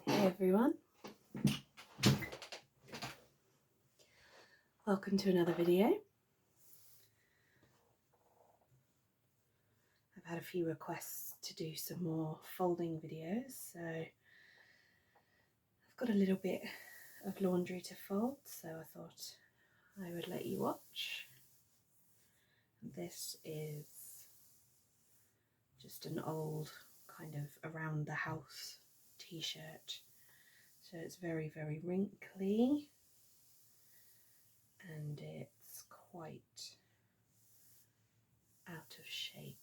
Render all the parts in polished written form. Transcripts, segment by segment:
Hey everyone, welcome to another video. I've had a few requests to do some more folding videos, so I've got a little bit of laundry to fold, so I thought I would let you watch. This is just an old kind of around the house t-shirt, so it's very wrinkly and it's quite out of shape.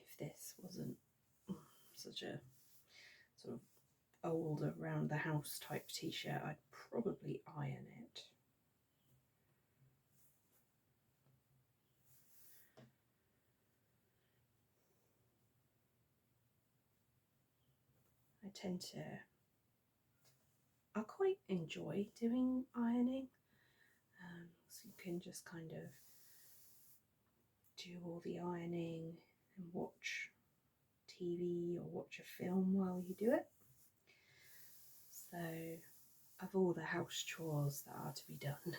If this wasn't such a sort of old around the house type t-shirt, I'd probably iron it. I quite enjoy doing ironing, so you can just kind of do all the ironing and watch TV or watch a film while you do it. So of all the house chores that are to be done,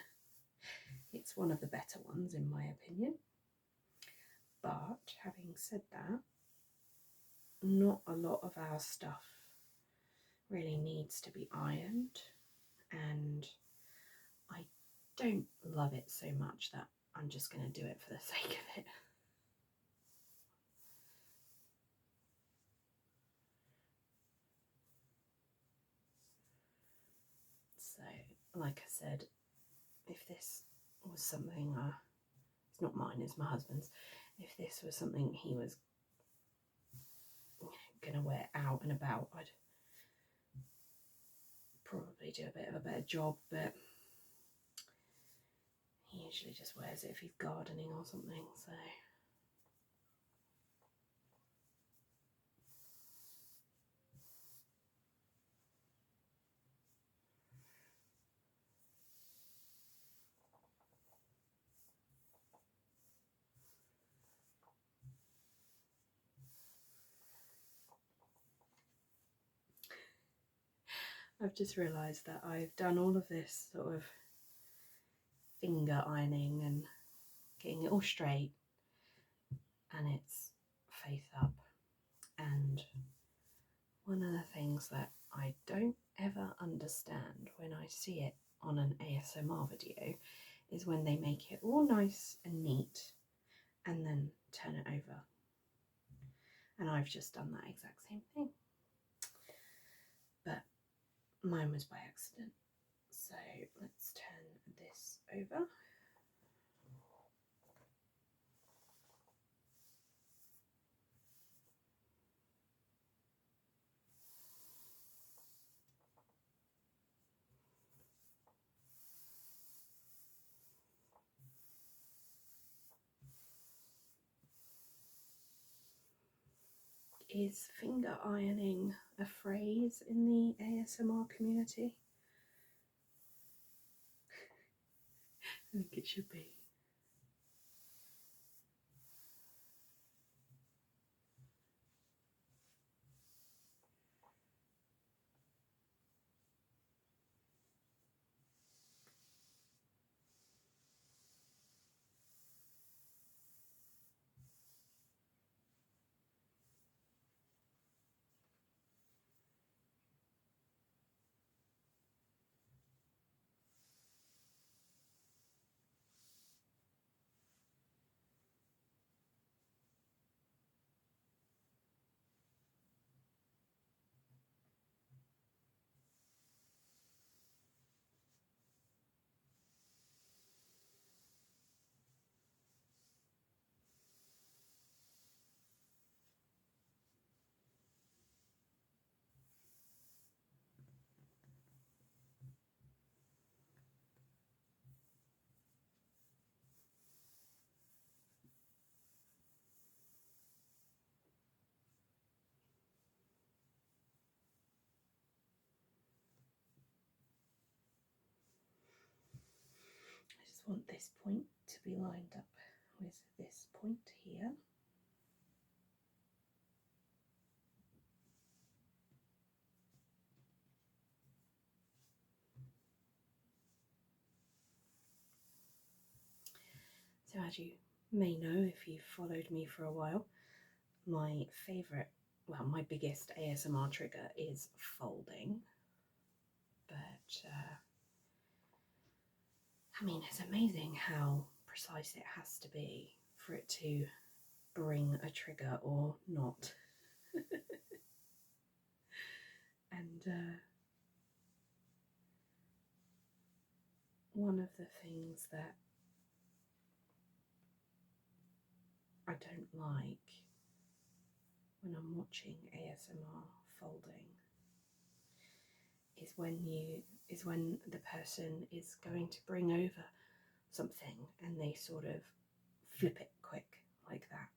it's one of the better ones in my opinion. But having said that, not a lot of our stuff really needs to be ironed, and I don't love it so much that I'm just going to do it for the sake of it. So, like I said, if this was something, it's not mine, it's my husband's, if this was something he was going to wear out and about, I'd probably do a bit of a better job, but he usually just wears it if he's gardening or something, so... I've just realised that I've done all of this sort of finger ironing and getting it all straight, and it's face up. And one of the things that I don't ever understand when I see it on an ASMR video is when they make it all nice and neat and then turn it over. And I've just done that exact same thing. But mine was by accident. So let's turn this over. Is finger ironing a phrase in the ASMR community? I think it should be. just want this point to be lined up with this point here. So as you may know if you've followed me for a while, my favourite, well, my biggest ASMR trigger is folding. But I mean, it's amazing how precise it has to be for it to bring a trigger or not. And one of the things that I don't like when I'm watching ASMR folding is when the person is going to bring over something and they sort of flip it quick like that.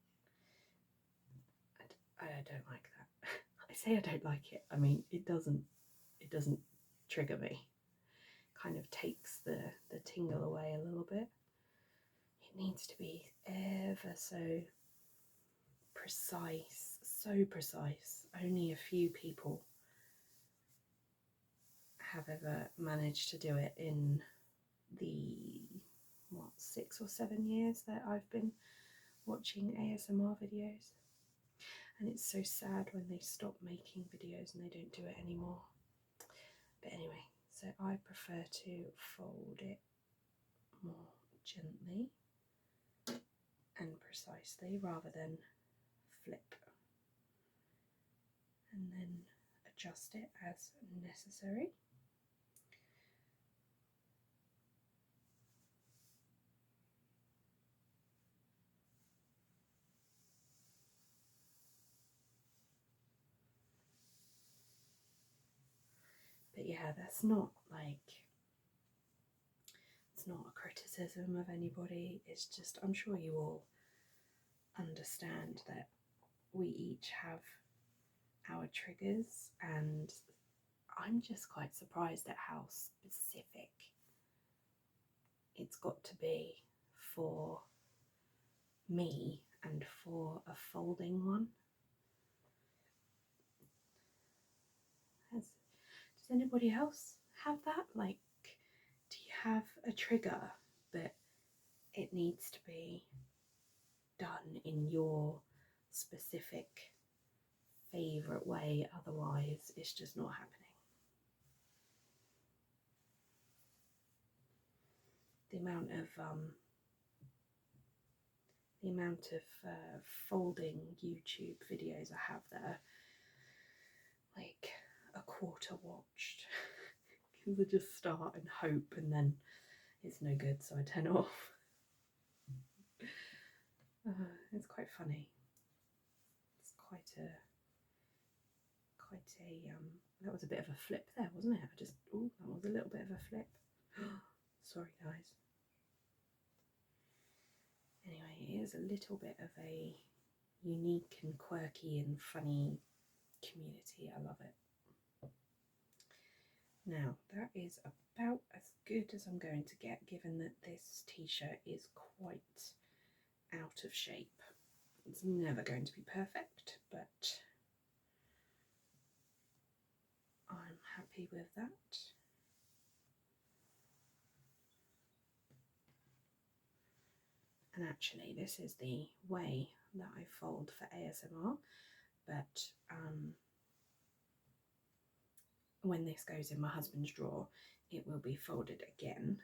I don't like that. I say I don't like it. I mean, it doesn't trigger me. Kind of takes the tingle away a little bit. It needs to be ever so precise, so precise. Only a few people have ever managed to do it in the 6 or 7 years that I've been watching ASMR videos. And it's so sad when they stop making videos and they don't do it anymore. But anyway, so I prefer to fold it more gently and precisely rather than flip, and then adjust it as necessary. But yeah, that's not like, it's not a criticism of anybody, it's just, I'm sure you all understand that we each have our triggers, and I'm just quite surprised at how specific it's got to be for me and for a folding one. Does anybody else have that? Like, do you have a trigger but it needs to be done in your specific favourite way, otherwise it's just not happening? The amount of folding YouTube videos I have that are like a quarter watched because I just start and hope and then it's no good, so I turn it off. It's quite funny. It's quite a that was a bit of a flip there, wasn't it? That was a little bit of a flip. Sorry guys. Anyway, it is a little bit of a unique and quirky and funny community. I love it. Now, that is about as good as I'm going to get, given that this t-shirt is quite out of shape. It's never going to be perfect, but I'm happy with that. And actually, this is the way that I fold for ASMR, but when this goes in my husband's drawer, it will be folded again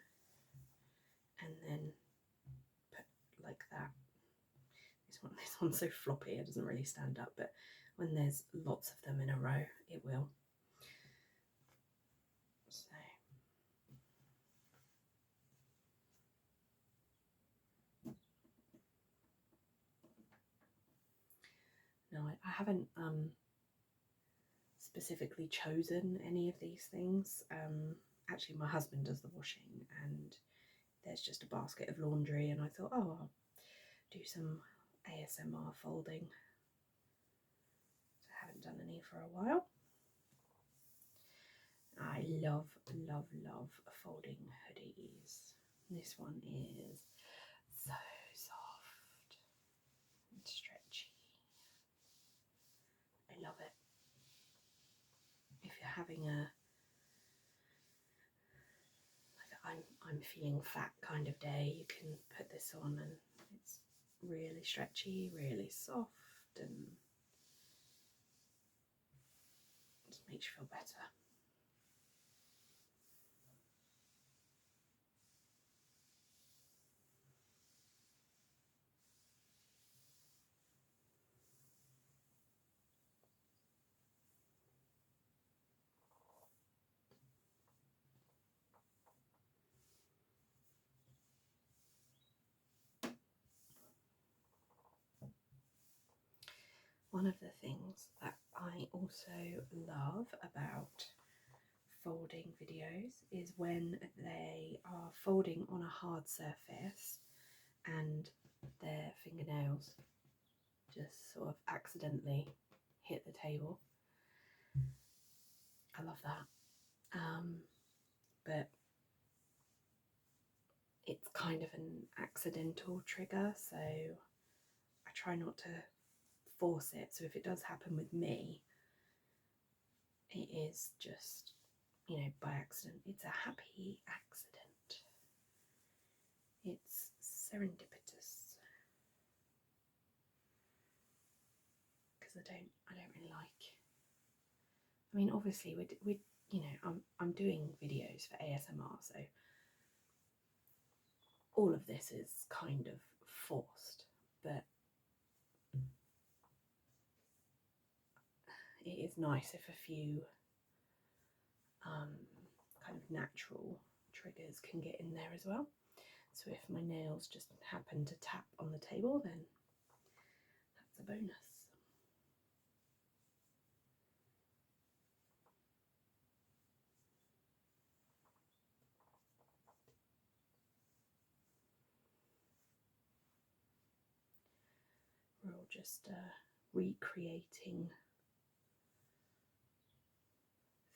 and then put like that. This one's so floppy it doesn't really stand up, but when there's lots of them in a row, it will. So no, I haven't specifically chosen any of these things. Actually, my husband does the washing, and there's just a basket of laundry, and I thought, oh, I'll do some ASMR folding. So I haven't done any for a while. I love folding hoodies. This one is so soft and stretchy. I love it. If you're having a I'm feeling fat kind of day, you can put this on and it's really stretchy, really soft, and just makes you feel better. One of the things that I also love about folding videos is when they are folding on a hard surface and their fingernails just sort of accidentally hit the table. I love that. But it's kind of an accidental trigger, so I try not to force it. So if it does happen with me, it is just, you know, by accident. It's a happy accident. It's serendipitous. Because I don't really like. I mean, obviously, we you know, I'm doing videos for ASMR, so all of this is kind of forced, but it is nice if a few kind of natural triggers can get in there as well. So if my nails just happen to tap on the table, then that's a bonus. We're all just recreating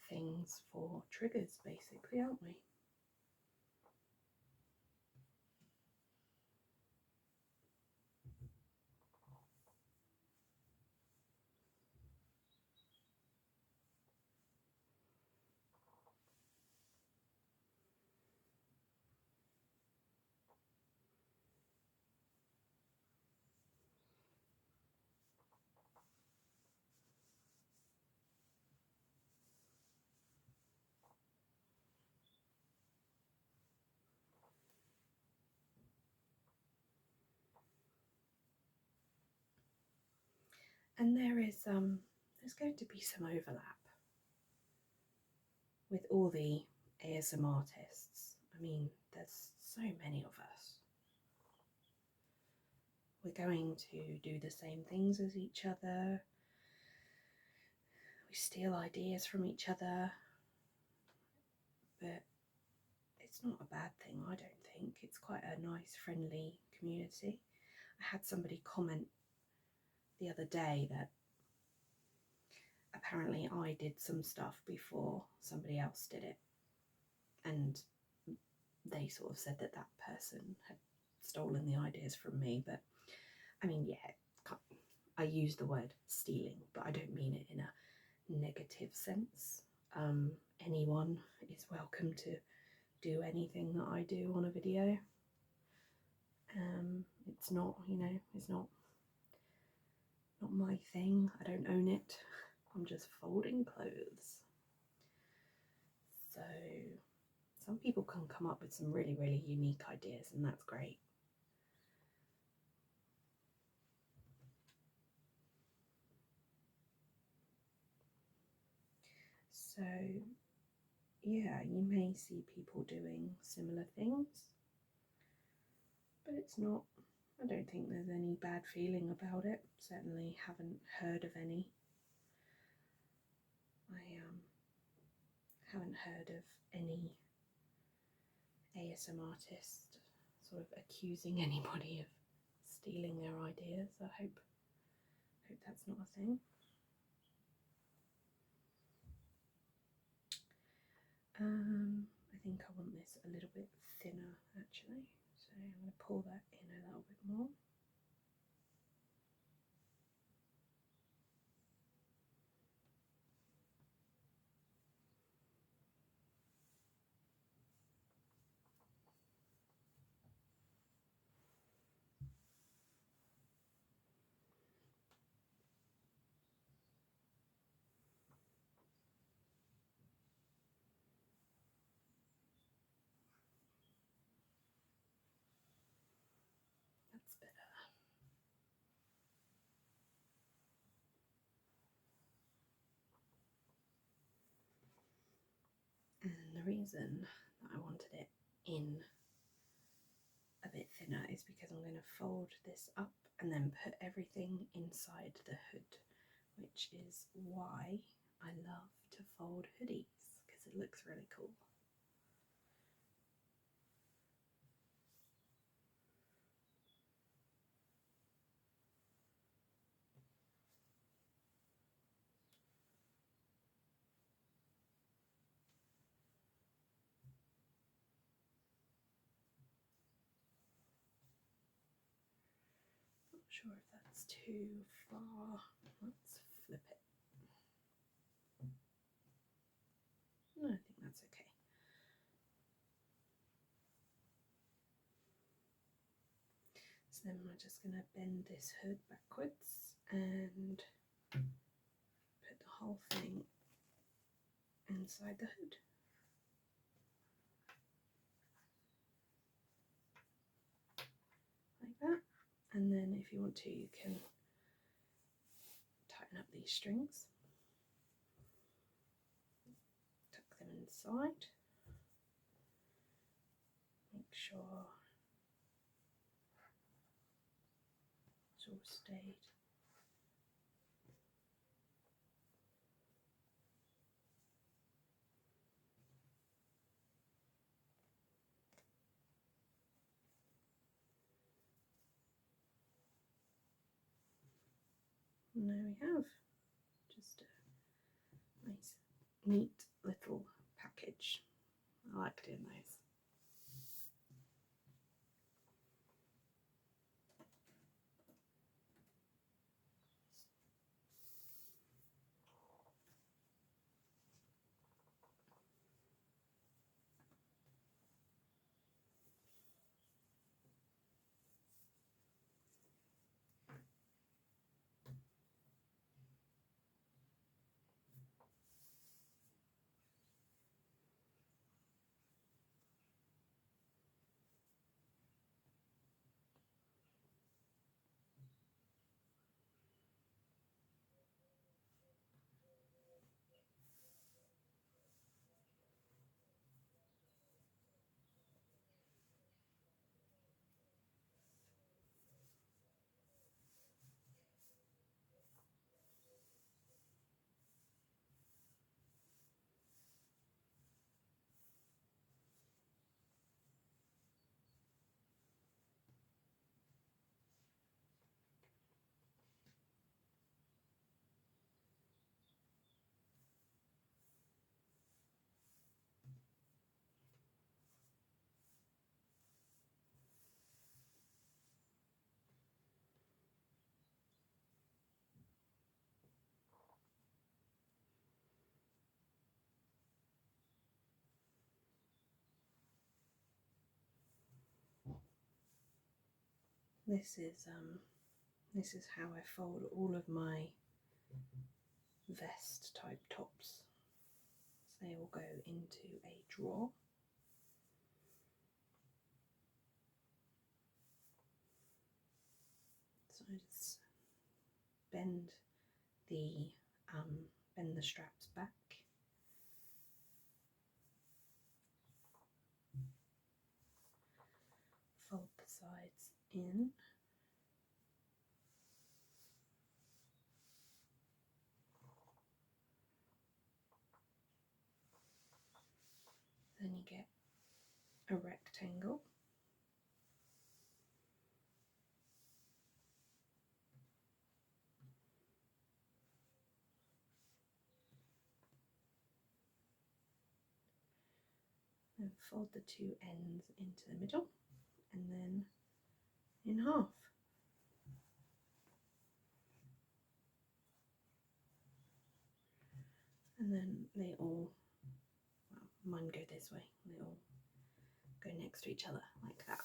things for triggers, basically, aren't we? And there's going to be some overlap with all the ASMR artists. I mean, there's so many of us. We're going to do the same things as each other. We steal ideas from each other, but it's not a bad thing, I don't think. It's quite a nice, friendly community. I had somebody comment the other day that apparently I did some stuff before somebody else did it, and they sort of said that that person had stolen the ideas from me. But I mean, yeah, I use the word stealing, but I don't mean it in a negative sense. Anyone is welcome to do anything that I do on a video. It's not, you know, it's not my thing. I don't own it. I'm just folding clothes. So some people can come up with some really, really unique ideas, and that's great. So yeah, you may see people doing similar things, but it's not, I don't think there's any bad feeling about it. Certainly haven't heard of any. I haven't heard of any ASMR artist sort of accusing anybody of stealing their ideas. I hope that's not a thing. I think I want this a little bit thinner actually, so I'm going to pull that in a little bit more. That's better. And the reason that I wanted it in a bit thinner is because I'm going to fold this up and then put everything inside the hood, which is why I love to fold hoodies, because it looks really cool. Not sure if that's too far. Let's flip it. No, I think that's okay. So then we're just going to bend this hood backwards and put the whole thing inside the hood. Like that. And then if you want to, you can tighten up these strings, tuck them inside, make sure it's all stayed. And there we have just a nice, neat little package. I like doing those. This is how I fold all of my vest type tops. So they all go into a drawer. So I just bend the straps back. Fold the sides in. Then you get a rectangle. and fold the two ends into the middle and then in half. And then they all, well, mine go this way, they all go next to each other like that.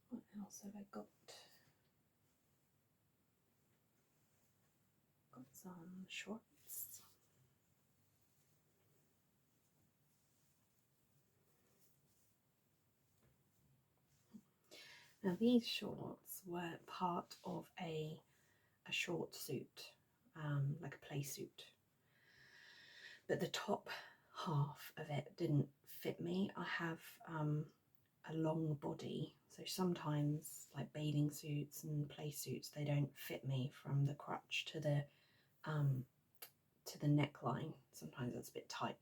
What else have I got? Got some shorts. Now these shorts were part of a short suit, like a play suit, but the top half of it didn't fit me. I have a long body, so sometimes like bathing suits and play suits, they don't fit me from the crotch to the neckline. Sometimes it's a bit tight.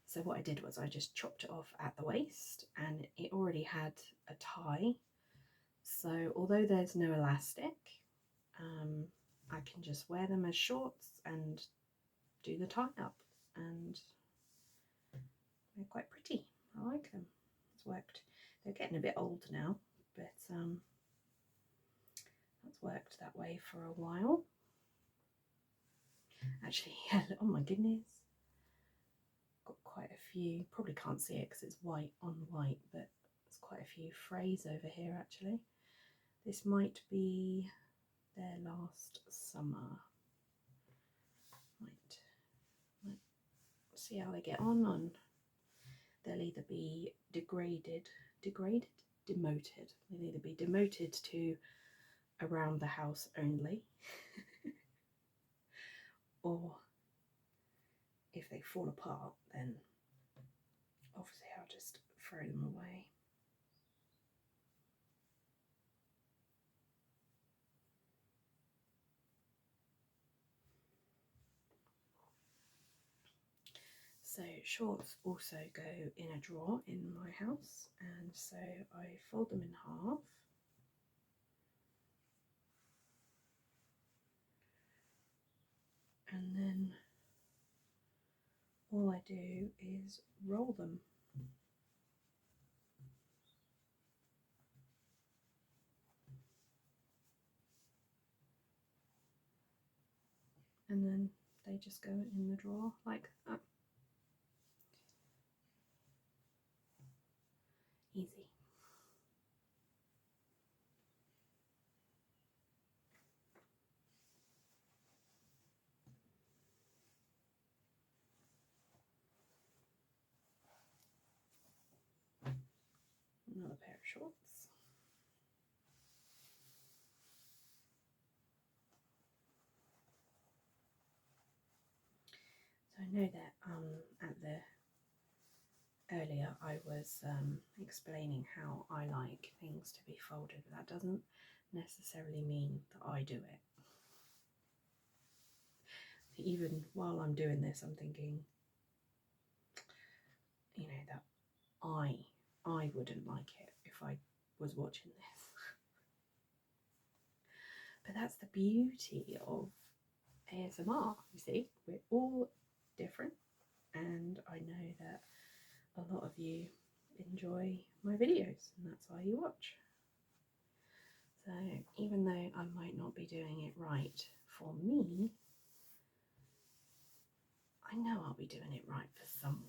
So what I did was I just chopped it off at the waist, and it already had a tie. So although there's no elastic, I can just wear them as shorts and do the tie up, and they're quite pretty. I like them. It's worked. They're getting a bit old now, but that's worked that way for a while. Actually, yeah, oh my goodness. Got quite a few, probably can't see it because it's white on white, but there's quite a few frays over here actually. This might be their last summer. Might see how they get on. They'll either be demoted. They'll either be demoted to around the house only, or if they fall apart, then obviously I'll just throw them away. So shorts also go in a drawer in my house, and so I fold them in half. And then all I do is roll them. And then they just go in the drawer like that. Easy. Another pair of shorts. So I know that at the earlier I was explaining how I like things to be folded, but that doesn't necessarily mean that I do it. Even while I'm doing this, I'm thinking, you know, that I wouldn't like it if I was watching this. But that's the beauty of ASMR, you see. We're all different, and I know that a lot of you enjoy my videos, and that's why you watch. So even though I might not be doing it right for me, I know I'll be doing it right for someone.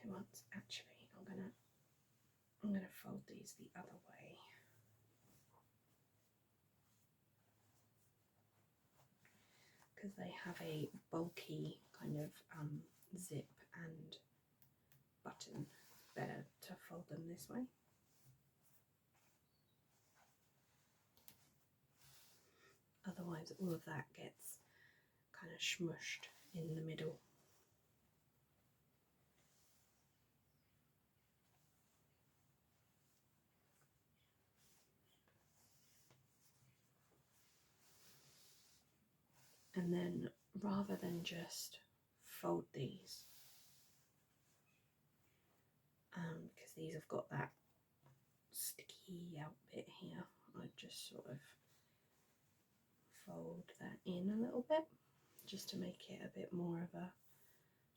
So once actually I'm gonna fold these the other way. Because they have a bulky kind of zip and button. Better to fold them this way. Otherwise all of that gets kind of smushed in the middle. And then rather than just fold these, because these have got that sticky out bit here, I just sort of fold that in a little bit just to make it a bit more of a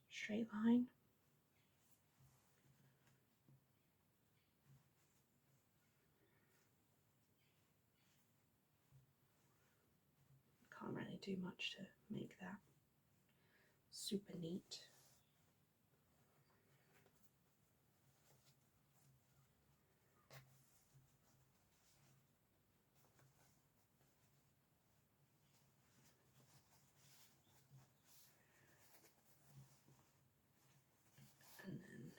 straight line. Can't really do much to make that super neat. And then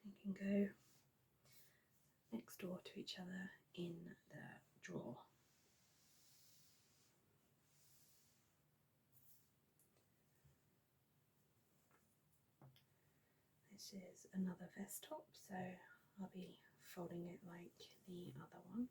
you can go next door to each other in the drawer. This is another vest top, so I'll be folding it like the other one.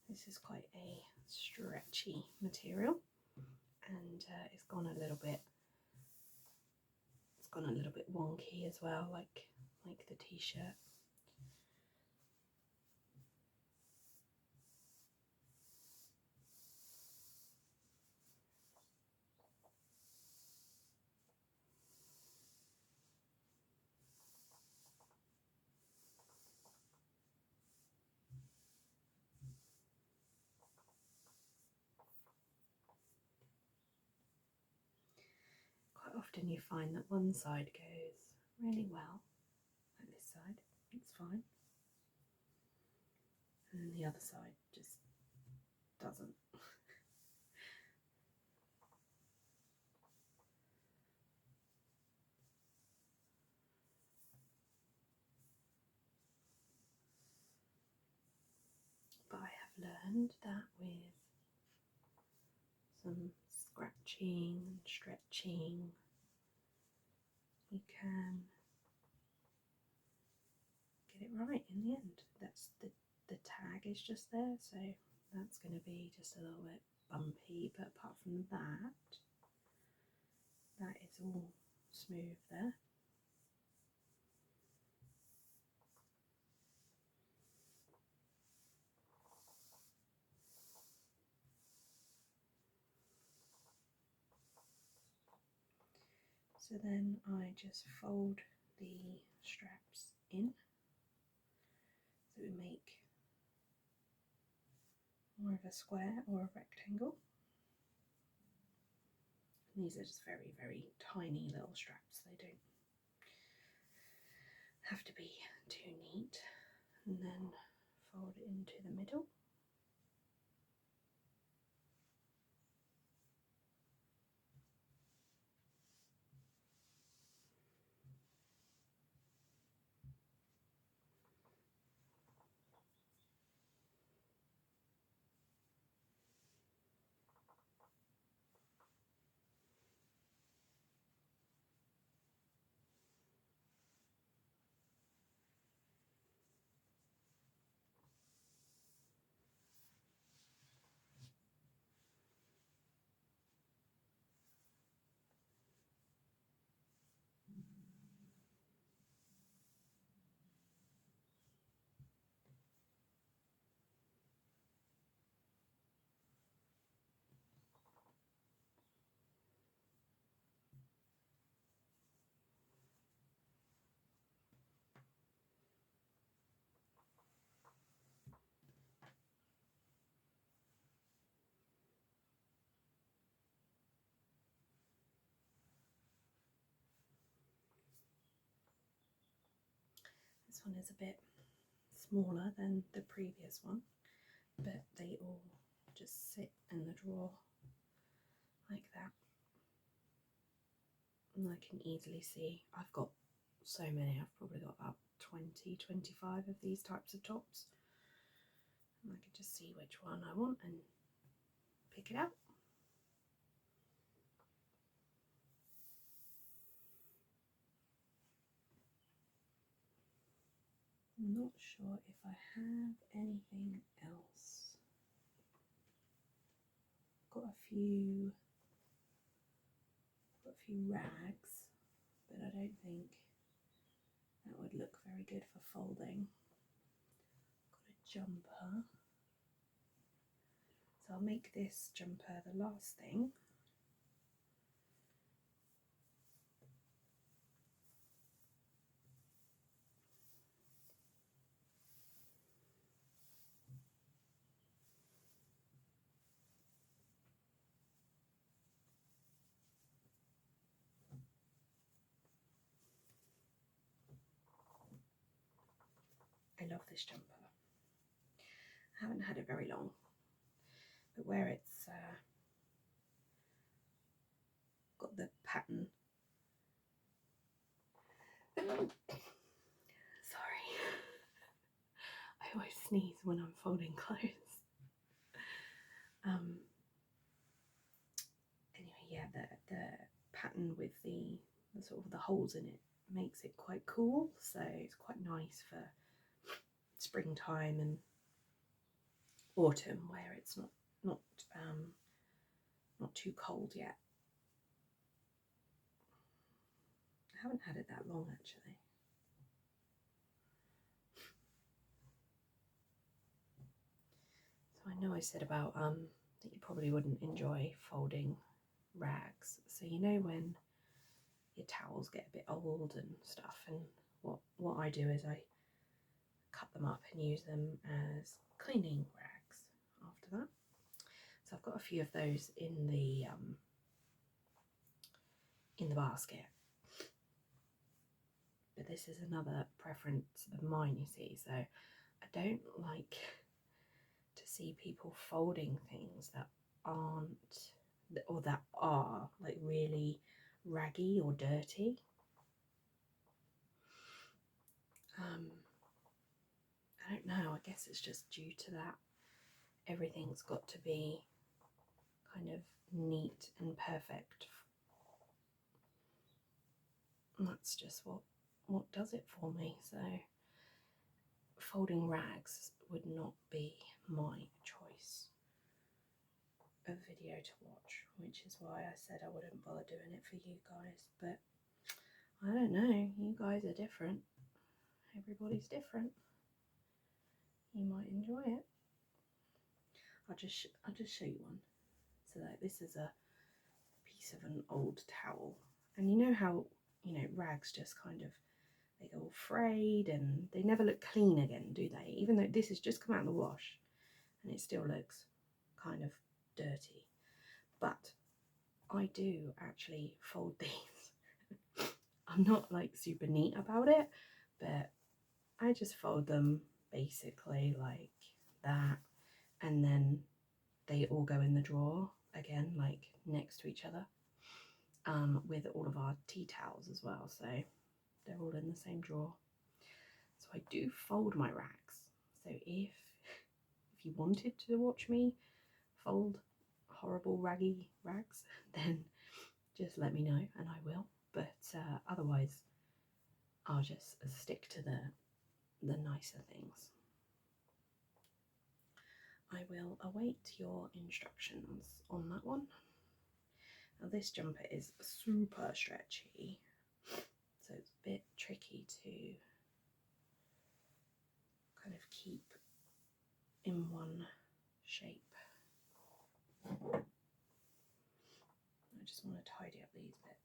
This is quite a stretchy material, and it's gone a little bit wonky as well, like the t-shirt. Quite often you find that one side goes really well, like this side, it's fine, and then the other side just doesn't. But I have learned that with some scratching and stretching, you can get it right in the end. That's the tag is just there, so that's going to be just a little bit bumpy, but apart from that, that is all smooth there. So then I just fold the straps in, so we make more of a square or a rectangle. And these are just very, very tiny little straps, they don't have to be too neat. And then fold it into the middle. This one is a bit smaller than the previous one, but they all just sit in the drawer like that. And I can easily see I've got so many. I've probably got about 20, 25 of these types of tops. And I can just see which one I want and pick it out. I'm not sure if I have anything else. Got a few rags, but I don't think that would look very good for folding. Got a jumper. So I'll make this jumper the last thing. I love this jumper. I haven't had it very long, but where it's got the pattern. Sorry, I always sneeze when I'm folding clothes. Anyway, yeah, the pattern with the sort of the holes in it makes it quite cool, so it's quite nice for springtime and autumn where it's not too cold yet. I haven't had it that long actually. So I know I said about that you probably wouldn't enjoy folding rags. So you know when your towels get a bit old and stuff, and what I do is I cut them up and use them as cleaning rags after that. So I've got a few of those in the basket. But this is another preference of mine, you see. So I don't like to see people folding things that aren't, or that are like really raggy or dirty. I don't know, I guess it's just due to that. Everything's got to be kind of neat and perfect. And that's just what does it for me. So folding rags would not be my choice of video to watch, which is why I said I wouldn't bother doing it for you guys. But I don't know, you guys are different. Everybody's different. You might enjoy it. I'll just show you one. So that this is a piece of an old towel, and you know how, you know, rags just kind of, they go all frayed and they never look clean again, do they? Even though this has just come out of the wash and it still looks kind of dirty. But I do actually fold these. I'm not like super neat about it, but I just fold them basically like that, and then they all go in the drawer again, like next to each other, with all of our tea towels as well, so they're all in the same drawer. So I do fold my rags. So if you wanted to watch me fold horrible raggy rags, then just let me know and I will. But otherwise, I'll just stick to the nicer things. I will await your instructions on that one. Now this jumper is super stretchy, so it's a bit tricky to kind of keep in one shape. I just want to tidy up these bits.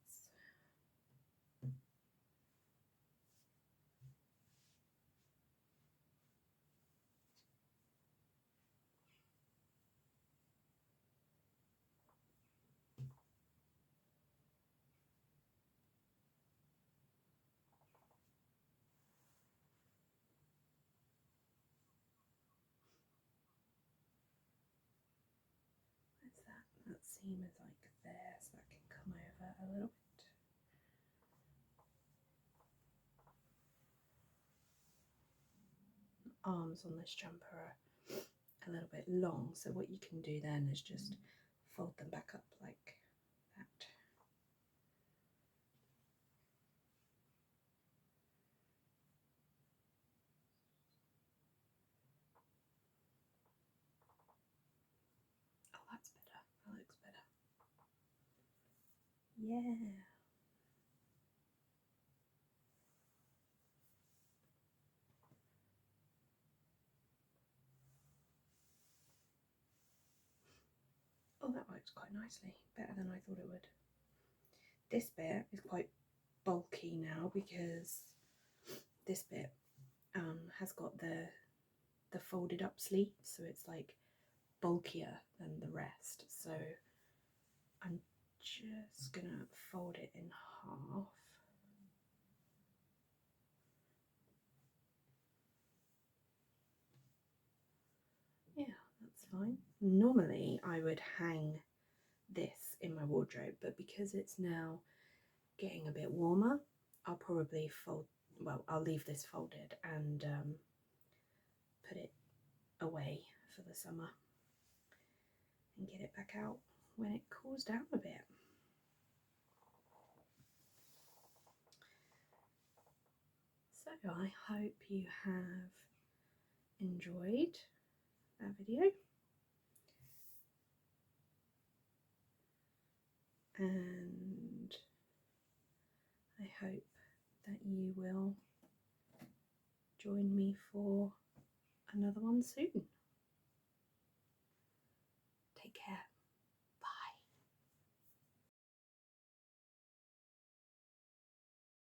seam is like there, so that can come over a little bit. Arms on this jumper are a little bit long, so what you can do then is just fold them back up like that. Oh, that's better. That looks better. Yeah. Oh, that works quite nicely. Better than I thought it would. This bit is quite bulky now because this bit has got the folded up sleeve, so it's like bulkier than the rest. So I'm just gonna fold it in half. Yeah, that's fine. Normally I would hang this in my wardrobe, but because it's now getting a bit warmer, I'll probably I'll leave this folded and put it away for the summer and get it back out when it cools down a bit. So I hope you have enjoyed that video, and I hope that you will join me for another one soon. Take care.